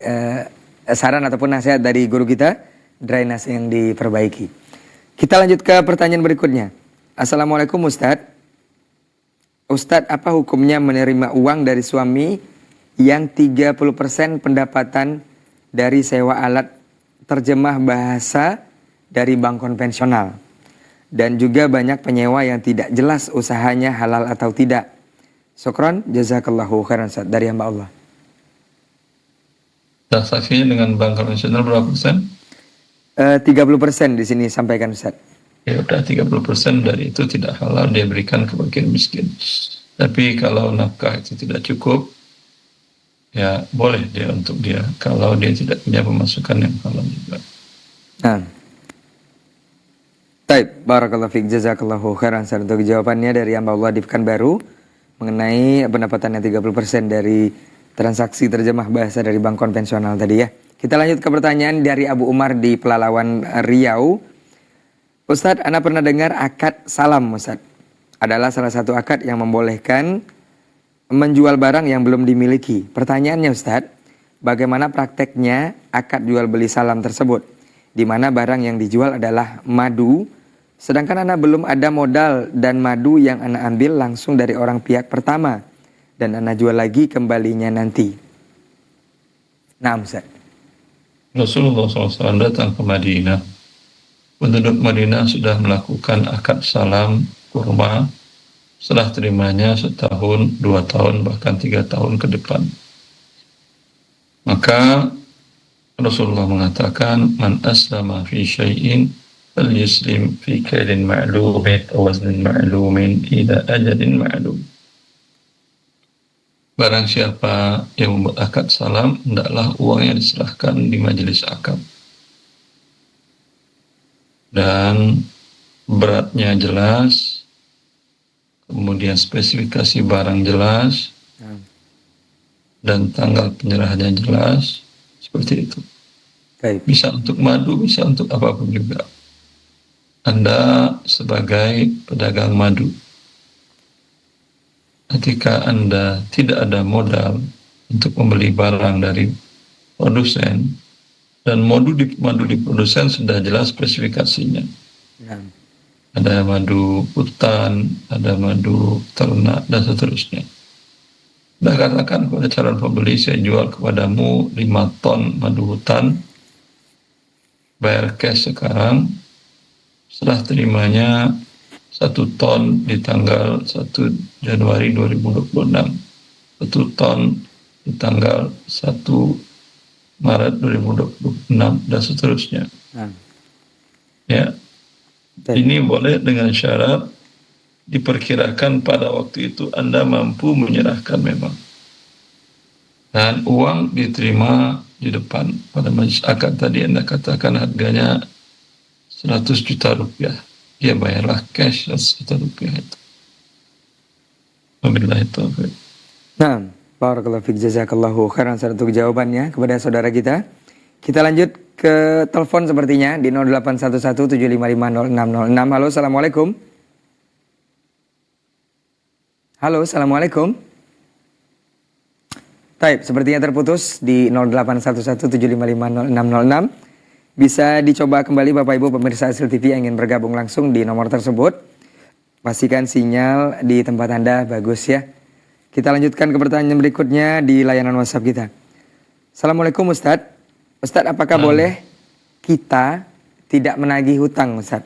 S2: saran ataupun nasihat dari guru kita, drainase yang diperbaiki. Kita lanjut ke pertanyaan berikutnya. Assalamualaikum Ustadz. Ustadz, apa hukumnya menerima uang dari suami yang 30% pendapatan dari sewa alat terjemah bahasa dari bank konvensional? Dan juga banyak penyewa yang tidak jelas usahanya halal atau tidak. Syukran, jazakallahu khairan Ustaz, dari hamba Allah.
S1: Transaksinya dengan bank konvensional berapa persen?
S2: 30% di sini sampaikan Ustaz.
S1: Ya udah 30% dari itu tidak halal dia berikan ke fakir miskin. Tapi kalau nafkah itu tidak cukup, ya boleh dia untuk dia. Kalau dia tidak punya pemasukan yang halal juga.
S2: Nah. Baik, barakallahu fiik, jazakallahu khairan Ustaz untuk jawabannya dari hamba Allah di Pekanbaru mengenai pendapatan yang 30% dari transaksi terjemah bahasa dari bank konvensional tadi ya. Kita lanjut ke pertanyaan dari Abu Umar di Pelalawan Riau. Ustadz, Anda pernah dengar akad salam, Ustadz? Adalah salah satu akad yang membolehkan menjual barang yang belum dimiliki. Pertanyaannya Ustadz, bagaimana prakteknya akad jual beli salam tersebut? Di mana barang yang dijual adalah madu, sedangkan Anda belum ada modal dan madu yang Anda ambil langsung dari orang pihak pertama. Dan Anda jual lagi kembalinya nanti. Nah, Ustaz.
S1: Rasulullah SAW datang ke Madinah. penduduk Madinah sudah melakukan akad salam kurma setelah terimanya setahun, 2 tahun, bahkan 3 tahun ke depan. Maka Rasulullah mengatakan, man aslama fi syai'in fal yuslim fi kailin ma'lumin aw waznin ma'lumin ila ajalin ma'lum. Barang siapa yang membuat akad salam, hendaklah uangnya diserahkan di majelis akad. Dan beratnya jelas, kemudian spesifikasi barang jelas, dan tanggal penyerahannya jelas, seperti itu.
S2: Baik.
S1: Bisa untuk madu, bisa untuk apapun juga. Anda sebagai pedagang madu, ketika Anda tidak ada modal untuk membeli barang dari produsen, dan madu di produsen sudah jelas spesifikasinya.
S2: Nah.
S1: Ada madu hutan, ada madu ternak, dan seterusnya. Anda katakan kepada calon pembeli, saya jual kepadamu 5 ton madu hutan, bayar cash sekarang, setelah terimanya 1 ton di tanggal 1 Januari 2026, 1 ton di tanggal 1 Maret 2026, dan seterusnya. Ya, ini boleh dengan syarat diperkirakan pada waktu itu Anda mampu menyerahkan memang. Dan uang diterima di depan pada majelis akad tadi Anda katakan harganya 100 juta rupiah. Dia bayarlah cash 100 juta rupiah itu. Wabillahi taufiq.
S2: Nah, barakallahu fiik, jazakallahu khairan untuk jawabannya kepada saudara kita. Kita lanjut ke telepon sepertinya di 081175500606. Halo, assalamualaikum. Halo, assalamualaikum. Taib, sepertinya terputus di 081175500606. Bisa dicoba kembali Bapak Ibu pemirsa Hasil TV yang ingin bergabung langsung di nomor tersebut. Pastikan sinyal di tempat Anda bagus ya. Kita lanjutkan ke pertanyaan berikutnya di layanan WhatsApp kita. Assalamualaikum Ustadz. Ustadz, apakah boleh kita tidak menagih hutang Ustadz?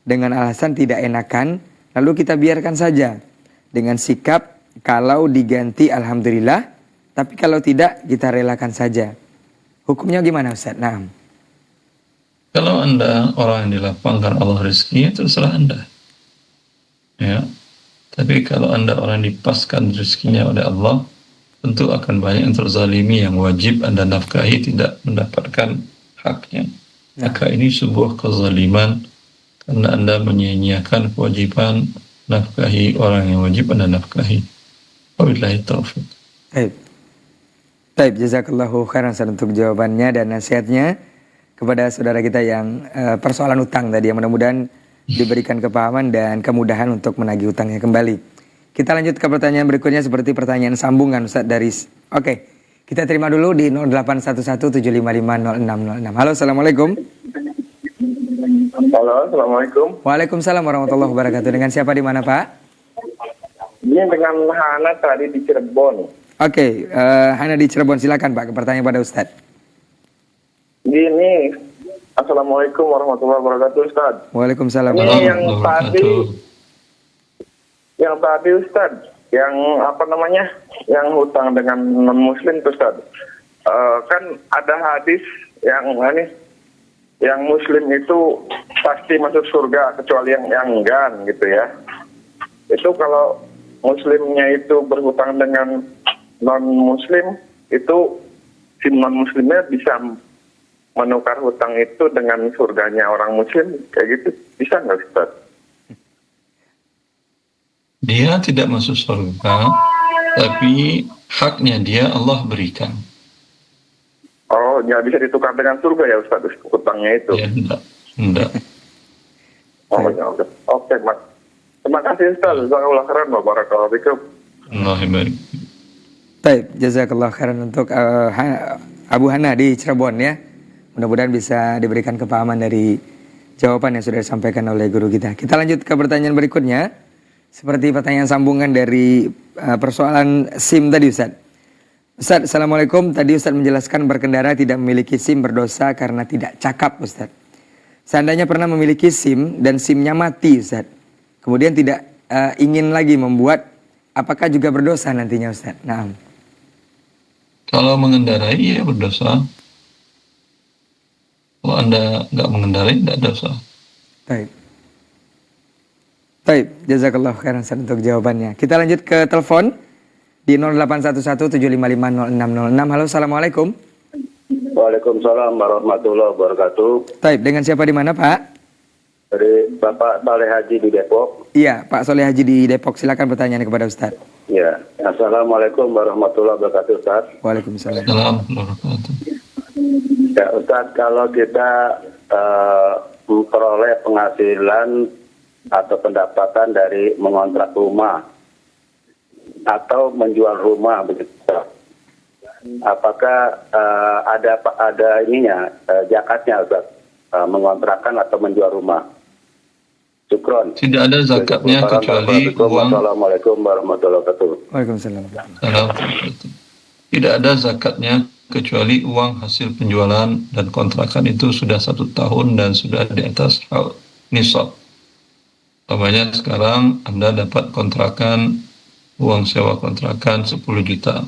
S2: Dengan alasan tidak enakan, lalu kita biarkan saja. Dengan sikap kalau diganti alhamdulillah, tapi kalau tidak kita relakan saja. Hukumnya gimana Ustadz? Nah.
S1: Kalau Anda orang yang dilapangkan Allah rezekinya, terserah Anda. Ya. Tapi kalau Anda orang dipaskan rezekinya oleh Allah, tentu akan banyak yang terzalimi yang wajib Anda nafkahi tidak mendapatkan haknya. Maka ini sebuah kezaliman karena Anda menyia-nyiakan kewajiban nafkahi orang yang wajib Anda nafkahi. Wabillahi taufiq.
S2: Baik, jazakallahu khairan untuk jawabannya dan nasihatnya kepada saudara kita yang persoalan utang tadi, yang mudah-mudahan diberikan kepahaman dan kemudahan untuk menagih utangnya kembali. Kita lanjut ke pertanyaan berikutnya seperti pertanyaan sambungan Ustaz dari Oke, kita terima dulu di 081175500606. Halo, assalamualaikum.
S4: Halo, assalamualaikum.
S2: Waalaikumsalam warahmatullahi wabarakatuh. Dengan siapa di mana Pak?
S4: Ini dengan Hana tadi di Cirebon.
S2: Oke, Hana di Cirebon, silakan Pak ke pertanyaan pada Ustaz.
S4: Gini, assalamualaikum warahmatullahi wabarakatuh Ustaz.
S2: Waalaikumsalam.
S4: Ini yang tadi Ustaz, yang yang hutang dengan non Muslim Ustaz. Kan ada hadis yang Muslim itu pasti masuk surga kecuali yang enggan gitu ya. Itu kalau Muslimnya itu berhutang dengan non Muslim, itu si non Muslimnya bisa menukar hutang itu dengan surganya orang Muslim, kayak gitu bisa nggak Ustaz?
S1: Dia tidak masuk surga, tapi haknya dia Allah berikan.
S4: Oh, nggak bisa ditukar dengan surga ya Ustaz, hutangnya itu?
S1: Ya, enggak.
S4: Oh, ya udah. Oke, Mas. Terima kasih Ustaz. Jazakallahu khairan wa barakallahu fikum.
S1: Allahu barik.
S2: Baik, jazakallahu khairan untuk Abu Hana di Cirebon ya. Mudah-mudahan bisa diberikan kepahaman dari jawaban yang sudah disampaikan oleh guru kita. Kita lanjut ke pertanyaan berikutnya. Seperti pertanyaan sambungan dari persoalan SIM tadi Ustaz. Ustaz, assalamualaikum. Tadi Ustaz menjelaskan berkendara tidak memiliki SIM berdosa karena tidak cakap Ustaz. Seandainya pernah memiliki SIM dan SIM-nya mati, Ustaz. Kemudian tidak ingin lagi membuat, apakah juga berdosa nantinya, Ustaz? Nah.
S1: Kalau mengendarai, ya berdosa. Kalau Anda nggak mengendarai, tidak dosa.
S2: Baik. Baik, jazakallah khairan Ustaz untuk jawabannya. Kita lanjut ke telepon di 081175500606. Halo, assalamualaikum.
S5: Waalaikumsalam warahmatullahi wabarakatuh.
S2: Baik, dengan siapa di mana, Pak?
S5: Dari Bapak Saleh Haji di Depok.
S2: Iya, Pak Soleh Haji di Depok. Silakan pertanyaannya kepada Ustaz.
S5: Ya, Assalamualaikum warahmatullahi wabarakatuh, Ustaz.
S2: Waalaikumsalam.
S5: Ya, Ustaz, kalau kita memperoleh penghasilan atau pendapatan dari mengontrak rumah atau menjual rumah begitu, apakah ada ininya zakatnya, Ustaz, mengontrakkan atau menjual rumah? Syukron.
S1: Tidak ada zakatnya kecuali uang.
S5: Assalamualaikum warahmatullahi wabarakatuh.
S2: Waalaikumsalam.
S1: Tidak ada zakatnya kecuali uang hasil penjualan dan kontrakan itu sudah 1 tahun dan sudah di atas nisab. Umpamanya sekarang Anda dapat kontrakan, uang sewa kontrakan 10 juta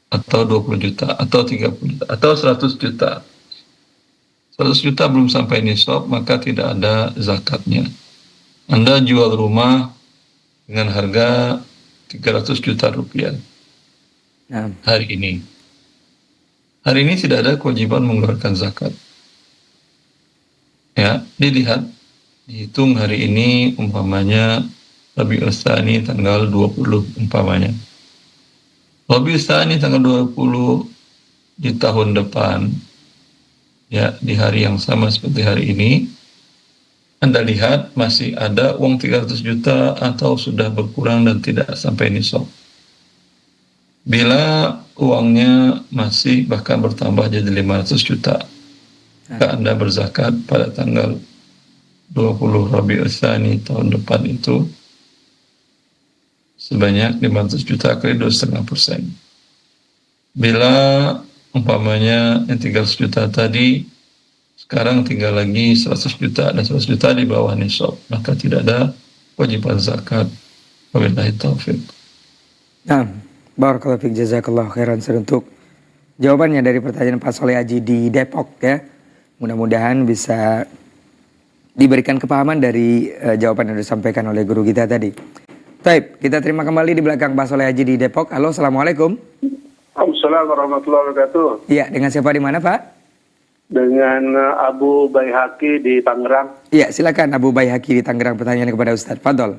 S1: atau 20 juta atau 30 juta atau 100 juta. 100 juta belum sampai nisab, maka tidak ada zakatnya. Anda jual rumah dengan harga 300 juta rupiah hari ini. Hari ini tidak ada kewajiban mengeluarkan zakat. Ya, dilihat, dihitung hari ini umpamanya Rabiul Tsani tanggal 20 umpamanya. Rabiul Tsani tanggal 20 di tahun depan, ya di hari yang sama seperti hari ini, Anda lihat masih ada uang 300 juta atau sudah berkurang dan tidak sampai nisab. Bila uangnya masih bahkan bertambah jadi 500 juta, maka Anda berzakat pada tanggal 20 Rabiul Tsani tahun depan itu sebanyak 500 juta kali 2,5%. Bila umpamanya yang 300 juta tadi sekarang tinggal lagi 100 juta dan 100 juta di bawah nisab, maka tidak ada kewajiban zakat. Wabillahi taufiq.
S2: Nah, barakallahu fiik, jazakallahu khairan untuk jawabannya dari pertanyaan Pak Soleh Haji di Depok ya. Mudah-mudahan bisa diberikan kepahaman dari jawaban yang disampaikan oleh guru kita tadi. Baik, kita terima kembali di belakang Pak Soleh Haji di Depok. Halo, assalamualaikum.
S5: Assalamualaikum warahmatullahi wabarakatuh.
S2: Iya, dengan siapa di mana, Pak?
S5: Dengan Abu Baihaqi di Tangerang.
S2: Iya, silakan Abu Baihaqi di Tangerang, pertanyaannya kepada Ustaz. Fadol.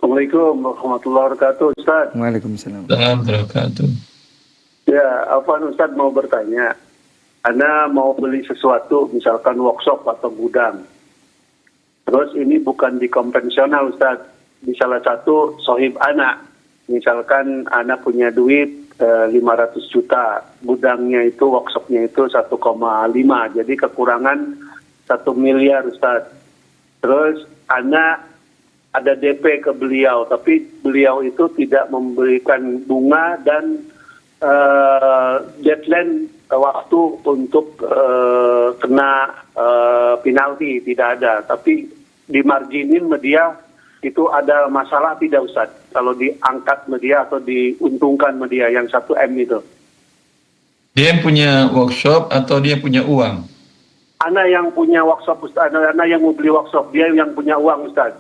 S5: Assalamualaikum warahmatullahi wabarakatuh, Ustaz.
S2: Waalaikumsalam.
S1: Wabarakatuh.
S5: Ya, Afwan, Ustaz mau bertanya. Ana mau beli sesuatu, misalkan workshop atau gudang. Terus ini bukan di konvensional, Ustaz. Di salah satu sohib anak. Misalkan anak punya duit 500 juta. Gudangnya itu, workshopnya itu 1,5. Jadi kekurangan 1 miliar, Ustaz. Terus anak ada DP ke beliau, tapi beliau itu tidak memberikan bunga dan deadline waktu untuk kena penalti tidak ada. Tapi dimarginin media itu ada masalah tidak, Ustaz? Kalau diangkat media atau diuntungkan media yang 1M itu.
S1: Dia yang punya workshop atau dia punya uang?
S5: Anak yang punya workshop, Ustaz. Anak yang mau beli workshop, dia yang punya uang, Ustaz.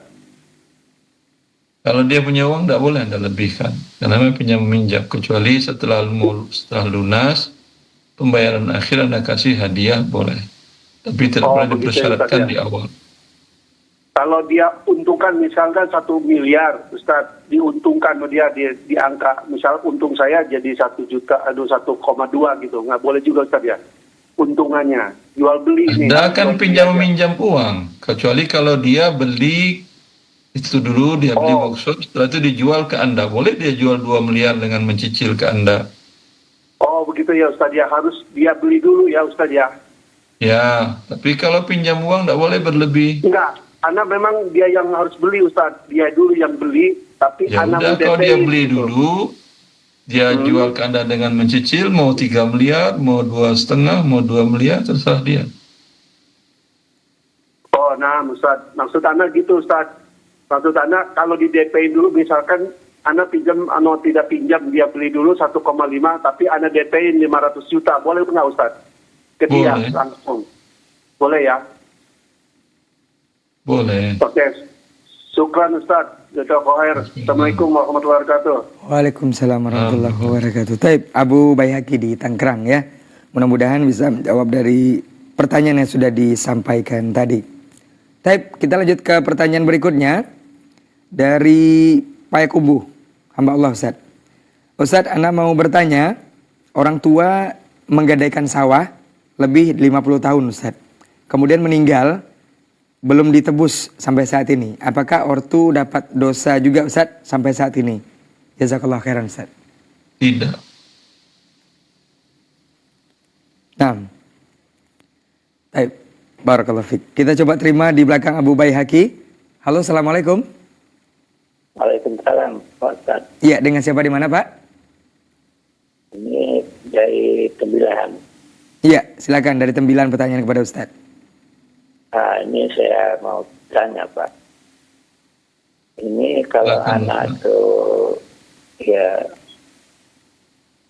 S1: Kalau dia punya uang, tidak boleh Anda lebihkan. Karena memang pinjam meminjam. Kecuali setelah lunas, pembayaran akhir Anda kasih hadiah, boleh. Tapi tidak pernah dipersyaratkan di awal.
S5: Kalau dia untungkan misalkan 1 miliar, Ustaz, diuntungkan dia di angka, misal untung saya jadi 1 juta, 1,2 gitu. Nggak boleh juga, Ustaz, ya? Untungannya, jual beli ini.
S1: Anda akan pinjam meminjam uang. Kecuali kalau dia beli itu dulu, dia beli workshop, setelah itu dijual ke Anda. Boleh dia jual 2 miliar dengan mencicil ke Anda.
S5: Oh, begitu ya, Ustaz, ya. Harus dia beli dulu ya, Ustaz, ya.
S1: Ya, tapi kalau pinjam uang tidak boleh berlebih.
S5: Enggak, Ana memang dia yang harus beli, Ustaz. Dia dulu yang beli, tapi
S1: ya
S5: Ana
S1: udah, kalau dia beli dulu, dia jual ke Anda dengan mencicil, mau 3 miliar, mau 2,5, mau 2 miliar, terserah dia.
S5: nah Ustaz, maksud Ana gitu Ustaz. Maksud Ana kalau di DP dulu misalkan Ana pinjam, tidak pinjam, dia beli dulu 1,5 tapi Ana DP-in 500 juta, boleh nggak Ustaz? Ke dia langsung. Boleh ya?
S1: Boleh.
S5: Oke. Syukran Ustaz. Jazakallahu. Assalamualaikum warahmatullahi wabarakatuh.
S2: Waalaikumsalam warahmatullahi wabarakatuh. Taib, Abu Baihaqi di Tangerang ya. Mudah-mudahan bisa menjawab dari pertanyaan yang sudah disampaikan tadi. Taib, kita lanjut ke pertanyaan berikutnya. Dari Payakumbuh, hamba Allah Ustaz. Ustaz, Anda mau bertanya, orang tua menggadaikan sawah lebih 50 tahun Ustaz. Kemudian meninggal, belum ditebus sampai saat ini. Apakah ortu dapat dosa juga Ustaz sampai saat ini? Jazakallah khairan Ustaz.
S1: Tidak.
S2: Nah. Baik, barakallahu fiik. Kita coba terima di belakang Abu Baihaqi. Halo, assalamualaikum.
S3: Waalaikumsalam, Pak Ustaz.
S2: Iya, dengan siapa di mana Pak?
S3: Ini dari Tembilahan.
S2: Iya, silakan dari Tembilan pertanyaan kepada Ustaz.
S3: Ini saya mau tanya Pak. Ini kalau
S1: Silakan,
S3: anak
S1: Pak.
S3: itu, ya,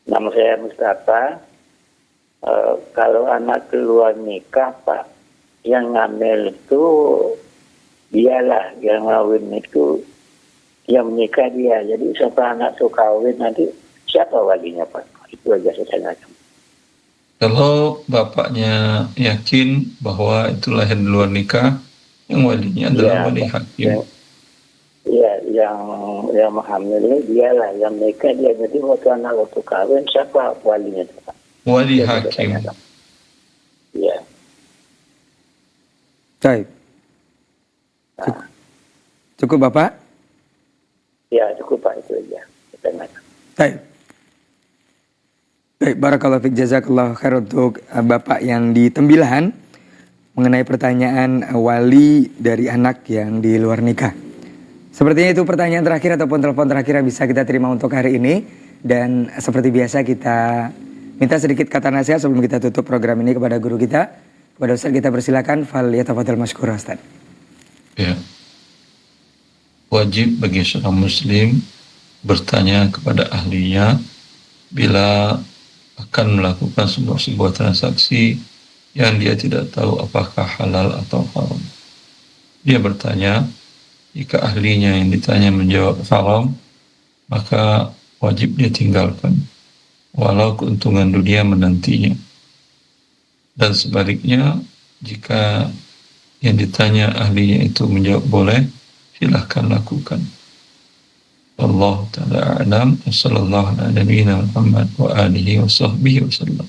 S3: nama saya Mustafa. Kalau anak keluar nikah Pak, yang ngambil itu dialah, yang ngawin itu yang menikah dia. Jadi siapa anak itu kawin nanti siapa walinya Pak? Itu aja saya tanyakan.
S1: Kalau bapaknya yakin bahwa itu lahir di luar nikah, yang walinya adalah wali hakim.
S3: Iya, yang menghamili dialah, yang menikah dia. Jadi waktu anak waktu kawin siapa walinya Pak?
S1: Wali
S3: Itu
S1: hakim.
S3: saya tanyakan. Iya.
S2: Baik. Cukup Bapak?
S3: Ya cukup Pak, itu aja. Saya tanyakan.
S2: Baik. Baik, barakallahu fiik, jazakallahu khair untuk Bapak yang di Tembilahan mengenai pertanyaan wali dari anak yang di luar nikah. Sepertinya itu pertanyaan terakhir ataupun telepon terakhir yang bisa kita terima untuk hari ini. Dan seperti biasa kita minta sedikit kata nasihat sebelum kita tutup program ini kepada guru kita. Kepada Ustaz kita persilakan, fal yatafadhal masykur Ustaz.
S1: Ya. Wajib bagi seorang muslim bertanya kepada ahlinya bila akan melakukan sebuah transaksi yang dia tidak tahu apakah halal atau haram. Dia bertanya, jika ahlinya yang ditanya menjawab haram, maka wajib dia tinggalkan, walau keuntungan dunia menantinya. Dan sebaliknya, jika yang ditanya ahlinya itu menjawab boleh, silahkan lakukan. Wallahu ta'ala a'lam. Wassallallahu ala nabiyyina Muhammad wa alihi wa sahbihi wasallam.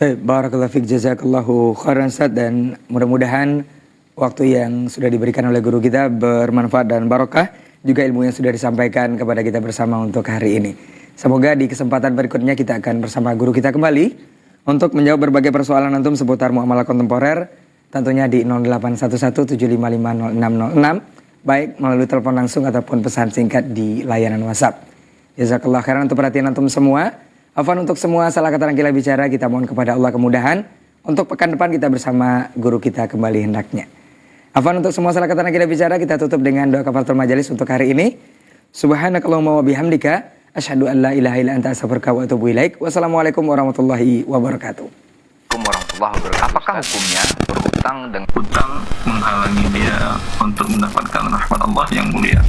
S2: Baik, barakallahu fiik, jazakallahu khairan Ustaz, dan mudah-mudahan waktu yang sudah diberikan oleh guru kita bermanfaat dan barokah, juga ilmu yang sudah disampaikan kepada kita bersama untuk hari ini. Semoga di kesempatan berikutnya kita akan bersama guru kita kembali untuk menjawab berbagai persoalan antum seputar muamalah kontemporer, tentunya di 081175500606, baik melalui telepon langsung ataupun pesan singkat di layanan WhatsApp. Jazakallah khairan untuk perhatian antum semua. Afwan untuk semua salah kata Kila bicara, kita mohon kepada Allah kemudahan untuk pekan depan kita bersama guru kita kembali hendaknya. Afwan untuk semua salah kata Kila bicara, kita tutup dengan doa kafaratul majelis untuk hari ini. Subhanakallahumma wa bihamdika asyhadu an la ilaha illa anta astaghfiruka wa atubu ilaik. Wassalamualaikum warahmatullahi wabarakatuh.
S6: Apakah hukumnya berhutang dengan
S1: Hutang menghalangi dia untuk mendapatkan rahmat Allah yang mulia.